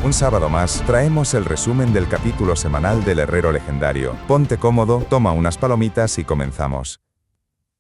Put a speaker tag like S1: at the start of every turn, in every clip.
S1: Un sábado más, traemos el resumen del capítulo semanal del Herrero Legendario. Ponte cómodo, toma unas palomitas y comenzamos.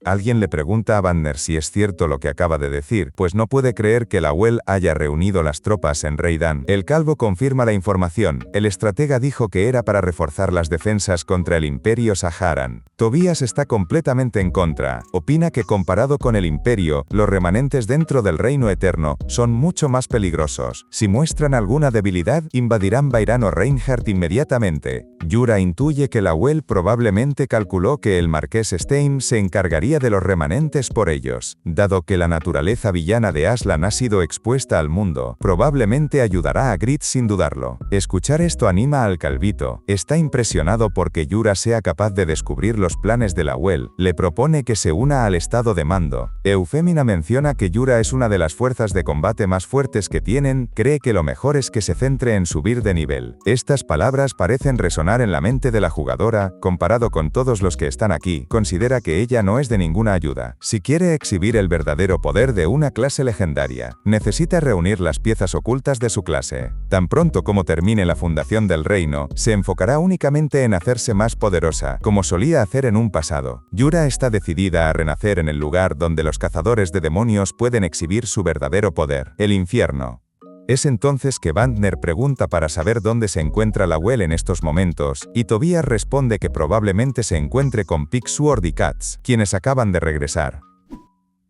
S1: Alguien le pregunta a Bandner si es cierto lo que acaba de decir, pues no puede creer que Lawel haya reunido las tropas en Reidan. El calvo confirma la información. El estratega dijo que era para reforzar las defensas contra el Imperio Saharan. Tobías está completamente en contra. Opina que comparado con el Imperio, los remanentes dentro del Reino Eterno son mucho más peligrosos. Si muestran alguna debilidad, invadirán Bairán o Reinhardt inmediatamente. Yura intuye que Lawel probablemente calculó que el marqués Stein se encargaría de los remanentes por ellos. Dado que la naturaleza villana de Aslan ha sido expuesta al mundo, probablemente ayudará a Grid sin dudarlo. Escuchar esto anima al calvito. Está impresionado porque Yura sea capaz de descubrir los planes de Lawel. Le propone que se una al estado de mando. Eufemina menciona que Yura es una de las fuerzas de combate más fuertes que tienen. Cree que lo mejor es que se centre en subir de nivel. Estas palabras parecen resonar en la mente de la jugadora. Comparado con todos los que están aquí, considera que ella no es de ninguna ayuda. Si quiere exhibir el verdadero poder de una clase legendaria, necesita reunir las piezas ocultas de su clase. Tan pronto como termine la fundación del reino, se enfocará únicamente en hacerse más poderosa, como solía hacer en un pasado. Yura está decidida a renacer en el lugar donde los cazadores de demonios pueden exhibir su verdadero poder, el infierno. Es entonces que Bandner pregunta para saber dónde se encuentra Lawel en estos momentos, y Tobías responde que probablemente se encuentre con Pigsword y Katz, quienes acaban de regresar.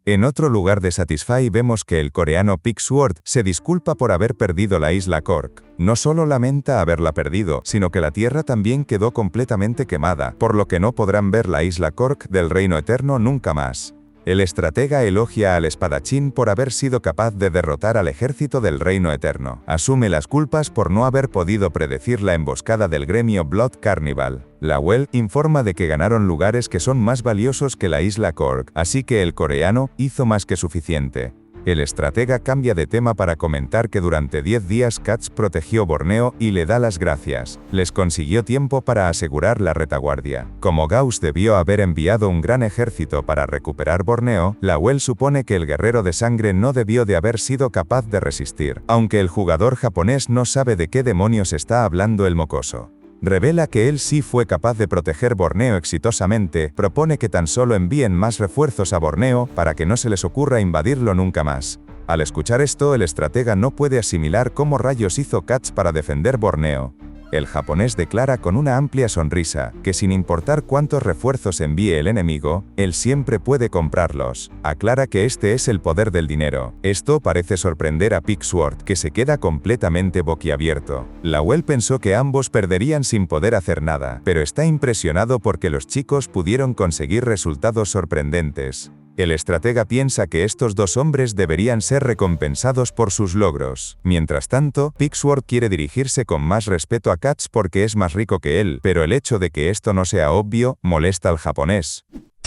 S1: En otro lugar de Satisfy vemos que el coreano Pigsword se disculpa por haber perdido la isla Kork. No solo lamenta haberla perdido, sino que la tierra también quedó completamente quemada, por lo que no podrán ver la isla Kork del Reino Eterno nunca más. El estratega elogia al espadachín por haber sido capaz de derrotar al ejército del Reino Eterno. Asume las culpas por no haber podido predecir la emboscada del gremio Blood Carnival. Lawel informa de que ganaron lugares que son más valiosos que la isla Kork, así que el coreano hizo más que suficiente. El estratega cambia de tema para comentar que durante 10 días Katz protegió Borneo y le da las gracias. Les consiguió tiempo para asegurar la retaguardia. Como Gauss debió haber enviado un gran ejército para recuperar Borneo, Lawel supone que el guerrero de sangre no debió de haber sido capaz de resistir, aunque el jugador japonés no sabe de qué demonios está hablando el mocoso. Revela que él sí fue capaz de proteger Borneo exitosamente, propone que tan solo envíen más refuerzos a Borneo para que no se les ocurra invadirlo nunca más. Al escuchar esto, el estratega no puede asimilar cómo rayos hizo Katz para defender Borneo. El japonés declara con una amplia sonrisa que sin importar cuántos refuerzos envíe el enemigo, él siempre puede comprarlos. Aclara que este es el poder del dinero. Esto parece sorprender a Pigsword, que se queda completamente boquiabierto. Lawel pensó que ambos perderían sin poder hacer nada, pero está impresionado porque los chicos pudieron conseguir resultados sorprendentes. El estratega piensa que estos dos hombres deberían ser recompensados por sus logros. Mientras tanto, Pigsword quiere dirigirse con más respeto a Katz porque es más rico que él, pero el hecho de que esto no sea obvio, molesta al japonés.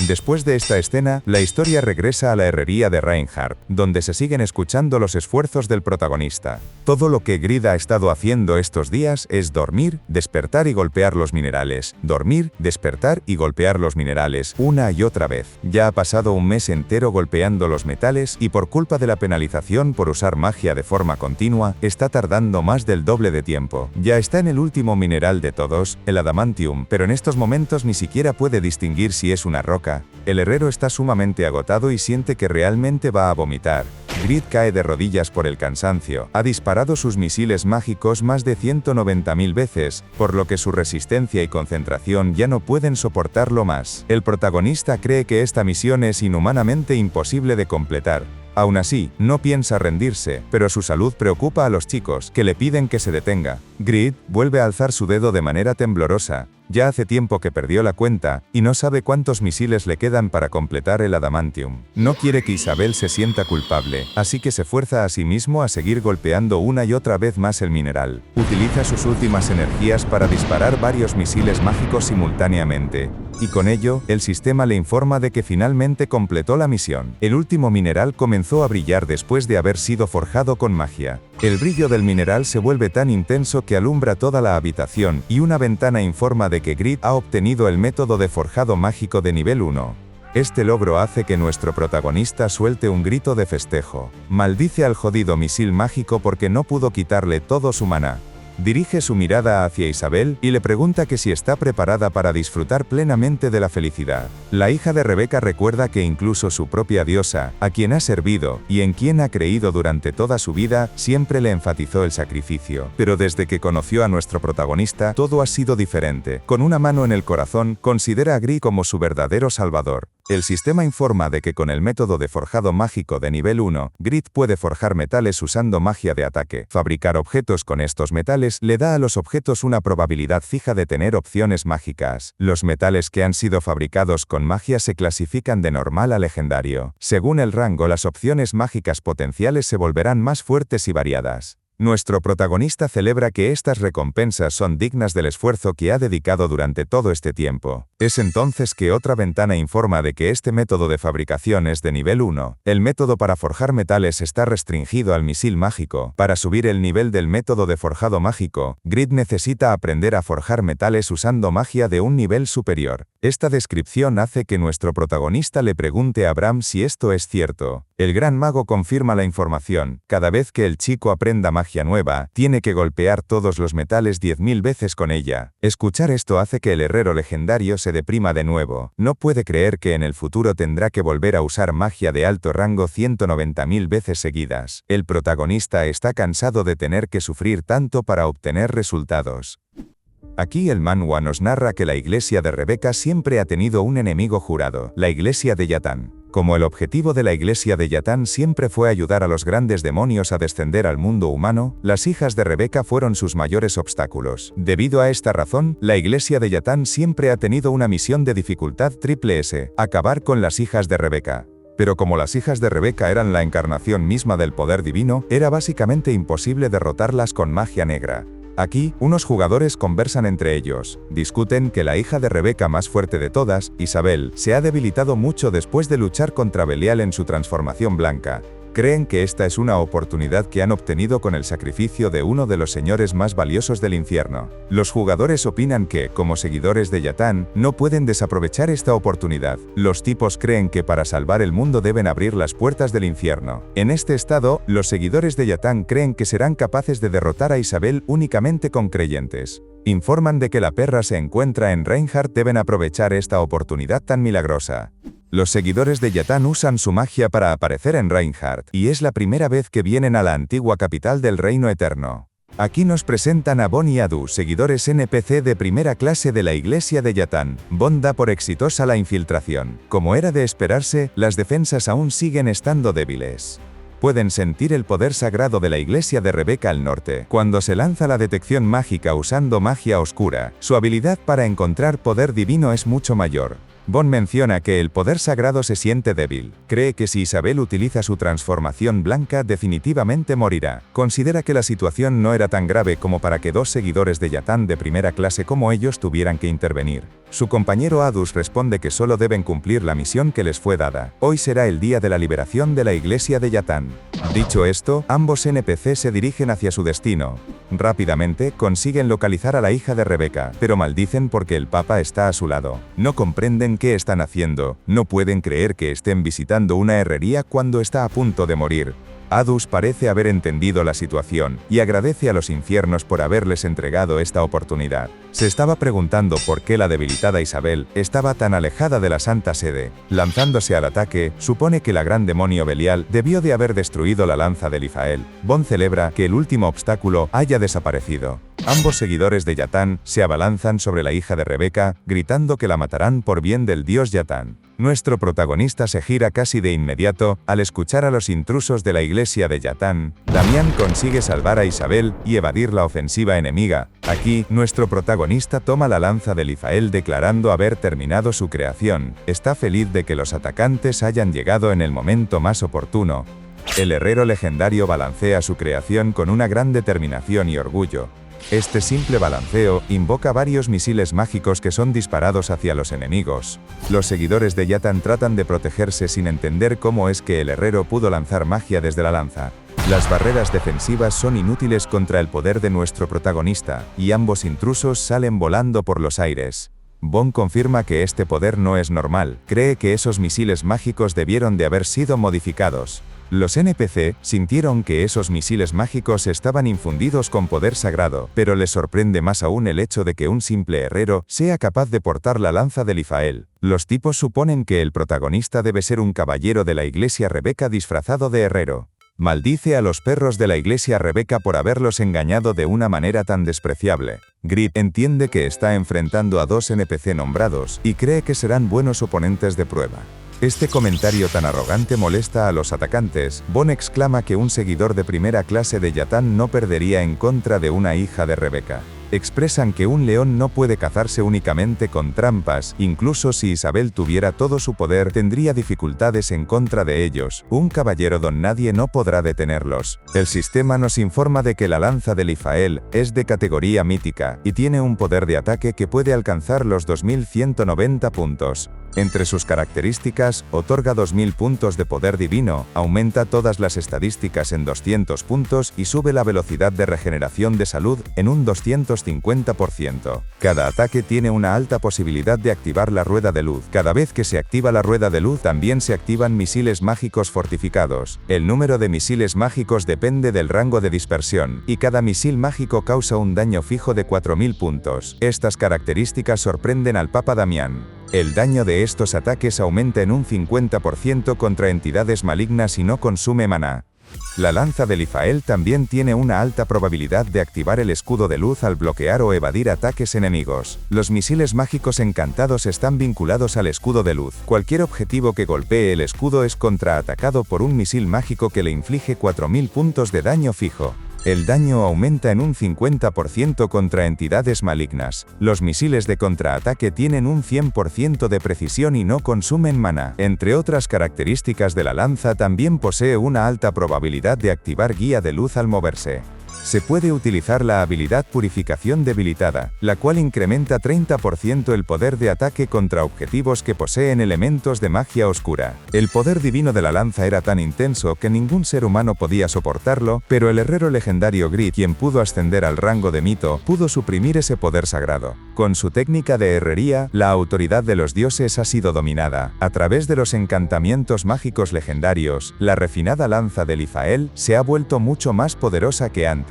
S1: Después de esta escena, la historia regresa a la herrería de Reinhardt, donde se siguen escuchando los esfuerzos del protagonista. Todo lo que Grid ha estado haciendo estos días es dormir, despertar y golpear los minerales. Dormir, despertar y golpear los minerales, una y otra vez. Ya ha pasado un mes entero golpeando los metales y por culpa de la penalización por usar magia de forma continua, está tardando más del doble de tiempo. Ya está en el último mineral de todos, el adamantium, pero en estos momentos ni siquiera puede distinguir si es una roca. El herrero está sumamente agotado y siente que realmente va a vomitar. Grid cae de rodillas por el cansancio. Ha disparado sus misiles mágicos más de 190.000 veces, por lo que su resistencia y concentración ya no pueden soportarlo más. El protagonista cree que esta misión es inhumanamente imposible de completar. Aún así, no piensa rendirse, pero su salud preocupa a los chicos, que le piden que se detenga. Grid vuelve a alzar su dedo de manera temblorosa. Ya hace tiempo que perdió la cuenta, y no sabe cuántos misiles le quedan para completar el adamantium. No quiere que Isabel se sienta culpable, así que se fuerza a sí mismo a seguir golpeando una y otra vez más el mineral. Utiliza sus últimas energías para disparar varios misiles mágicos simultáneamente. Y con ello, el sistema le informa de que finalmente completó la misión. El último mineral comenzó a brillar después de haber sido forjado con magia. El brillo del mineral se vuelve tan intenso que alumbra toda la habitación, y una ventana informa de que Grid ha obtenido el método de forjado mágico de nivel 1. Este logro hace que nuestro protagonista suelte un grito de festejo. Maldice al jodido misil mágico porque no pudo quitarle todo su maná. Dirige su mirada hacia Isabel y le pregunta que si está preparada para disfrutar plenamente de la felicidad. La hija de Rebeca recuerda que incluso su propia diosa, a quien ha servido y en quien ha creído durante toda su vida, siempre le enfatizó el sacrificio. Pero desde que conoció a nuestro protagonista, todo ha sido diferente. Con una mano en el corazón, considera a Grid como su verdadero salvador. El sistema informa de que con el método de forjado mágico de nivel 1, Grid puede forjar metales usando magia de ataque. Fabricar objetos con estos metales le da a los objetos una probabilidad fija de tener opciones mágicas. Los metales que han sido fabricados con magia se clasifican de normal a legendario. Según el rango, las opciones mágicas potenciales se volverán más fuertes y variadas. Nuestro protagonista celebra que estas recompensas son dignas del esfuerzo que ha dedicado durante todo este tiempo. Es entonces que otra ventana informa de que este método de fabricación es de nivel 1. El método para forjar metales está restringido al misil mágico. Para subir el nivel del método de forjado mágico, Grid necesita aprender a forjar metales usando magia de un nivel superior. Esta descripción hace que nuestro protagonista le pregunte a Bram si esto es cierto. El gran mago confirma la información. Cada vez que el chico aprenda magia nueva, tiene que golpear todos los metales 10.000 veces con ella. Escuchar esto hace que el herrero legendario se deprima de nuevo. No puede creer que en el futuro tendrá que volver a usar magia de alto rango 190.000 veces seguidas. El protagonista está cansado de tener que sufrir tanto para obtener resultados. Aquí el manhwa nos narra que la iglesia de Rebeca siempre ha tenido un enemigo jurado, la iglesia de Yatán. Como el objetivo de la iglesia de Yatán siempre fue ayudar a los grandes demonios a descender al mundo humano, las hijas de Rebeca fueron sus mayores obstáculos. Debido a esta razón, la iglesia de Yatán siempre ha tenido una misión de dificultad triple S, acabar con las hijas de Rebeca. Pero como las hijas de Rebeca eran la encarnación misma del poder divino, era básicamente imposible derrotarlas con magia negra. Aquí, unos jugadores conversan entre ellos. Discuten que la hija de Rebeca más fuerte de todas, Isabel, se ha debilitado mucho después de luchar contra Belial en su transformación blanca. Creen que esta es una oportunidad que han obtenido con el sacrificio de uno de los señores más valiosos del infierno. Los jugadores opinan que, como seguidores de Yatán, no pueden desaprovechar esta oportunidad. Los tipos creen que para salvar el mundo deben abrir las puertas del infierno. En este estado, los seguidores de Yatán creen que serán capaces de derrotar a Isabel únicamente con creyentes. Informan de que la perra se encuentra en Reinhardt, deben aprovechar esta oportunidad tan milagrosa. Los seguidores de Yatán usan su magia para aparecer en Reinhardt, y es la primera vez que vienen a la antigua capital del Reino Eterno. Aquí nos presentan a Bon y Adu, seguidores NPC de primera clase de la iglesia de Yatán. Bon da por exitosa la infiltración. Como era de esperarse, las defensas aún siguen estando débiles. Pueden sentir el poder sagrado de la iglesia de Rebeca al norte. Cuando se lanza la detección mágica usando magia oscura, su habilidad para encontrar poder divino es mucho mayor. Bon menciona que el poder sagrado se siente débil. Cree que si Isabel utiliza su transformación blanca definitivamente morirá. Considera que la situación no era tan grave como para que dos seguidores de Yatán de primera clase como ellos tuvieran que intervenir. Su compañero Adus responde que solo deben cumplir la misión que les fue dada. Hoy será el día de la liberación de la iglesia de Yatán. Dicho esto, ambos NPC se dirigen hacia su destino. Rápidamente, consiguen localizar a la hija de Rebeca, pero maldicen porque el Papa está a su lado. No comprenden qué están haciendo, no pueden creer que estén visitando una herrería cuando está a punto de morir. Adus parece haber entendido la situación, y agradece a los infiernos por haberles entregado esta oportunidad. Se estaba preguntando por qué la debilitada Isabel estaba tan alejada de la Santa Sede. Lanzándose al ataque, supone que la gran demonio Belial debió de haber destruido la lanza de Lifael. Bon celebra que el último obstáculo haya desaparecido. Ambos seguidores de Yatán se abalanzan sobre la hija de Rebeca, gritando que la matarán por bien del dios Yatán. Nuestro protagonista se gira casi de inmediato al escuchar a los intrusos de la iglesia de Yatán. Damián consigue salvar a Isabel y evadir la ofensiva enemiga. Aquí, nuestro protagonista toma la lanza de Lifael declarando haber terminado su creación. Está feliz de que los atacantes hayan llegado en el momento más oportuno. El herrero legendario balancea su creación con una gran determinación y orgullo. Este simple balanceo invoca varios misiles mágicos que son disparados hacia los enemigos. Los seguidores de Yatán tratan de protegerse sin entender cómo es que el herrero pudo lanzar magia desde la lanza. Las barreras defensivas son inútiles contra el poder de nuestro protagonista, y ambos intrusos salen volando por los aires. Bond confirma que este poder no es normal, cree que esos misiles mágicos debieron de haber sido modificados. Los NPC sintieron que esos misiles mágicos estaban infundidos con poder sagrado, pero les sorprende más aún el hecho de que un simple herrero sea capaz de portar la lanza de Lifael. Los tipos suponen que el protagonista debe ser un caballero de la iglesia Rebeca disfrazado de herrero. Maldice a los perros de la iglesia Rebeca por haberlos engañado de una manera tan despreciable. Grid entiende que está enfrentando a dos NPC nombrados y cree que serán buenos oponentes de prueba. Este comentario tan arrogante molesta a los atacantes. Bond exclama que un seguidor de primera clase de Yatán no perdería en contra de una hija de Rebeca. Expresan que un león no puede cazarse únicamente con trampas, incluso si Isabel tuviera todo su poder tendría dificultades en contra de ellos. Un caballero don nadie no podrá detenerlos. El sistema nos informa de que la lanza de Lifael es de categoría mítica y tiene un poder de ataque que puede alcanzar los 2190 puntos. Entre sus características, otorga 2000 puntos de poder divino, aumenta todas las estadísticas en 200 puntos y sube la velocidad de regeneración de salud en un 250%. Cada ataque tiene una alta posibilidad de activar la rueda de luz. Cada vez que se activa la rueda de luz también se activan misiles mágicos fortificados. El número de misiles mágicos depende del rango de dispersión, y cada misil mágico causa un daño fijo de 4000 puntos. Estas características sorprenden al Papa Damián. El daño de estos ataques aumenta en un 50% contra entidades malignas y no consume maná. La lanza de Lifael también tiene una alta probabilidad de activar el escudo de luz al bloquear o evadir ataques enemigos. Los misiles mágicos encantados están vinculados al escudo de luz. Cualquier objetivo que golpee el escudo es contraatacado por un misil mágico que le inflige 4000 puntos de daño fijo. El daño aumenta en un 50% contra entidades malignas. Los misiles de contraataque tienen un 100% de precisión y no consumen maná. Entre otras características de la lanza, también posee una alta probabilidad de activar guía de luz al moverse. Se puede utilizar la habilidad Purificación debilitada, la cual incrementa 30% el poder de ataque contra objetivos que poseen elementos de magia oscura. El poder divino de la lanza era tan intenso que ningún ser humano podía soportarlo, pero el herrero legendario Grid, quien pudo ascender al rango de mito, pudo suprimir ese poder sagrado. Con su técnica de herrería, la autoridad de los dioses ha sido dominada. A través de los encantamientos mágicos legendarios, la refinada lanza de Lifael se ha vuelto mucho más poderosa que antes.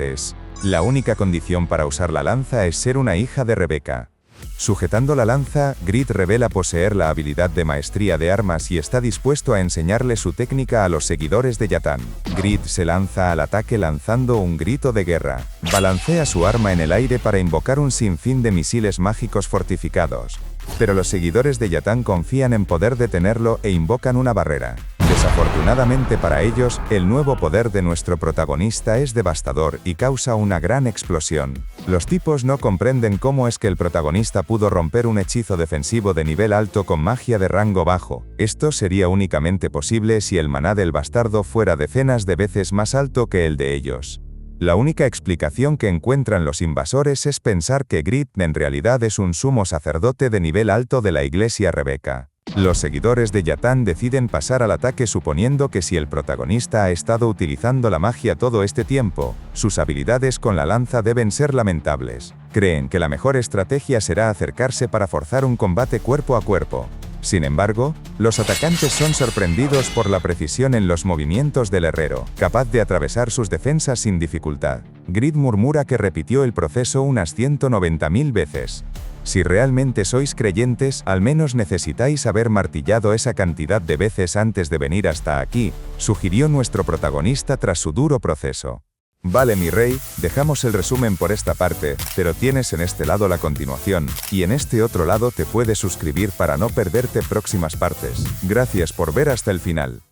S1: La única condición para usar la lanza es ser una hija de Rebeca. Sujetando la lanza, Grid revela poseer la habilidad de maestría de armas y está dispuesto a enseñarle su técnica a los seguidores de Yatán. Grid se lanza al ataque lanzando un grito de guerra. Balancea su arma en el aire para invocar un sinfín de misiles mágicos fortificados. Pero los seguidores de Yatán confían en poder detenerlo e invocan una barrera. Desafortunadamente para ellos, el nuevo poder de nuestro protagonista es devastador y causa una gran explosión. Los tipos no comprenden cómo es que el protagonista pudo romper un hechizo defensivo de nivel alto con magia de rango bajo. Esto sería únicamente posible si el maná del bastardo fuera decenas de veces más alto que el de ellos. La única explicación que encuentran los invasores es pensar que Grid en realidad es un sumo sacerdote de nivel alto de la iglesia Rebeca. Los seguidores de Yatán deciden pasar al ataque suponiendo que si el protagonista ha estado utilizando la magia todo este tiempo, sus habilidades con la lanza deben ser lamentables. Creen que la mejor estrategia será acercarse para forzar un combate cuerpo a cuerpo. Sin embargo, los atacantes son sorprendidos por la precisión en los movimientos del herrero, capaz de atravesar sus defensas sin dificultad. Grid murmura que repitió el proceso unas 190.000 veces. Si realmente sois creyentes, al menos necesitáis haber martillado esa cantidad de veces antes de venir hasta aquí, sugirió nuestro protagonista tras su duro proceso. Vale mi rey, dejamos el resumen por esta parte, pero tienes en este lado la continuación, y en este otro lado te puedes suscribir para no perderte próximas partes. Gracias por ver hasta el final.